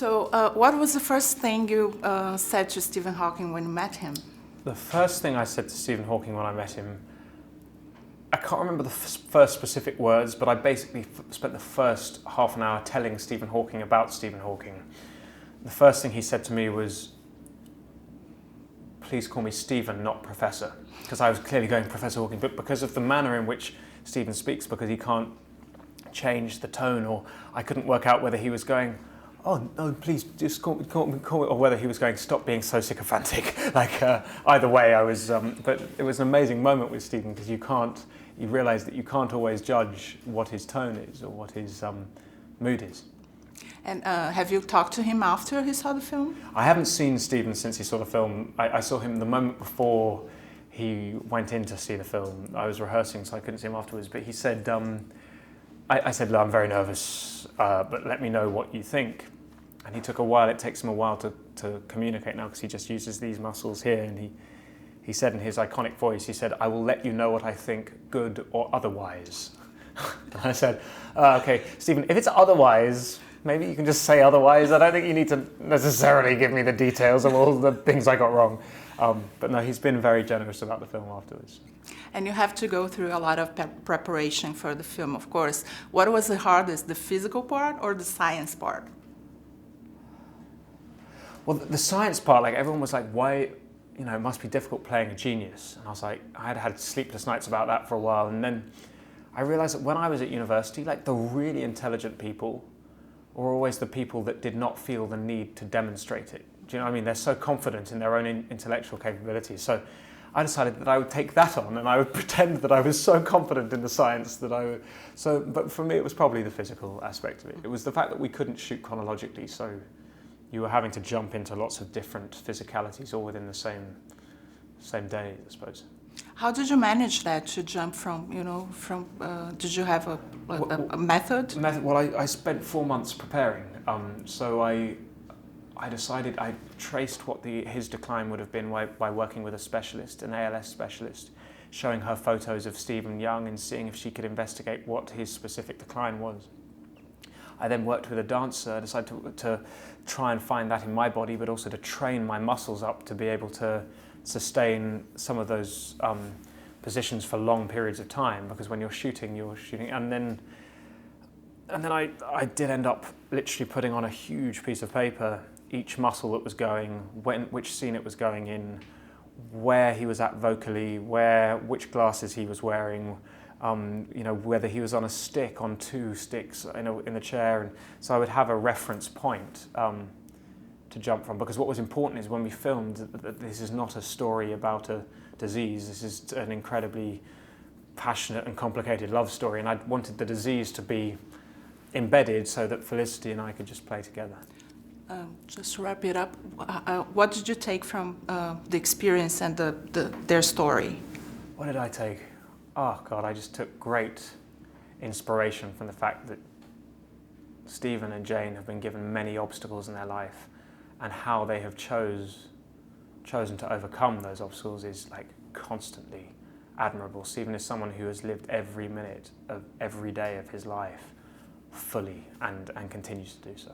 So, what was the first thing you said to Stephen Hawking when you met him? The first thing I said to Stephen Hawking when I met him, I can't remember the first specific words, but I basically spent the first half an hour telling Stephen Hawking about Stephen Hawking. The first thing he said to me was, "Please call me Stephen, not Professor," because I was clearly going Professor Hawking, but because of the manner in which Stephen speaks, because he can't change the tone, or I couldn't work out whether he was going, "Oh no, please just call me," or whether he was going, "Stop being so sycophantic." Either way, I was. But it was an amazing moment with Stephen, because you realise that you can't always judge what his tone is or what his mood is. And have you talked to him after he saw the film? I haven't seen Stephen since he saw the film. I saw him the moment before he went in to see the film. I was rehearsing, so I couldn't see him afterwards. But he said, I said, "Look, I'm very nervous, but let me know what you think." And he took a while. It takes him a while to communicate now, because he just uses these muscles here. And he said in his iconic voice, he said, "I will let you know what I think, good or otherwise." And I said, "Okay, Stephen, if it's otherwise, maybe you can just say otherwise. I don't think you need to necessarily give me the details of all the things I got wrong." But no, he's been very generous about the film afterwards. And you have to go through a lot of preparation for the film, of course. What was the hardest, the physical part or the science part? Well, the science part, like everyone was like, "Why, it must be difficult playing a genius." And I was like, I had had sleepless nights about that for a while. And then I realized that when I was at university, like the really intelligent people were always the people that did not feel the need to demonstrate it. Do you know what I mean? They're so confident in their own intellectual capabilities. So I decided that I would take that on, and I would pretend that I was so confident in the science that I would. But for me, it was probably the physical aspect of it. It was the fact that we couldn't shoot chronologically, so you were having to jump into lots of different physicalities all within the same day, I suppose. How did you manage that, to jump from, did you have a method? Well, I spent 4 months preparing. So I decided, I traced what his decline would have been by working with a specialist, an ALS specialist, showing her photos of Stephen Young and seeing if she could investigate what his specific decline was. I then worked with a dancer, decided to try and find that in my body, but also to train my muscles up to be able to sustain some of those positions for long periods of time, because when you're shooting, and then I did end up literally putting on a huge piece of paper each muscle that was going, which scene it was going in, where he was at vocally, which glasses he was wearing, whether he was on a stick, on 2 sticks in the chair. And so I would have a reference point to jump from, because what was important is when we filmed that this is not a story about a disease. This is an incredibly passionate and complicated love story, and I wanted the disease to be embedded so that Felicity and I could just play together. Just to wrap it up, what did you take from the experience and their story? What did I take? Oh God, I just took great inspiration from the fact that Stephen and Jane have been given many obstacles in their life, and how they have chosen to overcome those obstacles is like constantly admirable. Stephen is someone who has lived every minute of every day of his life fully and continues to do so.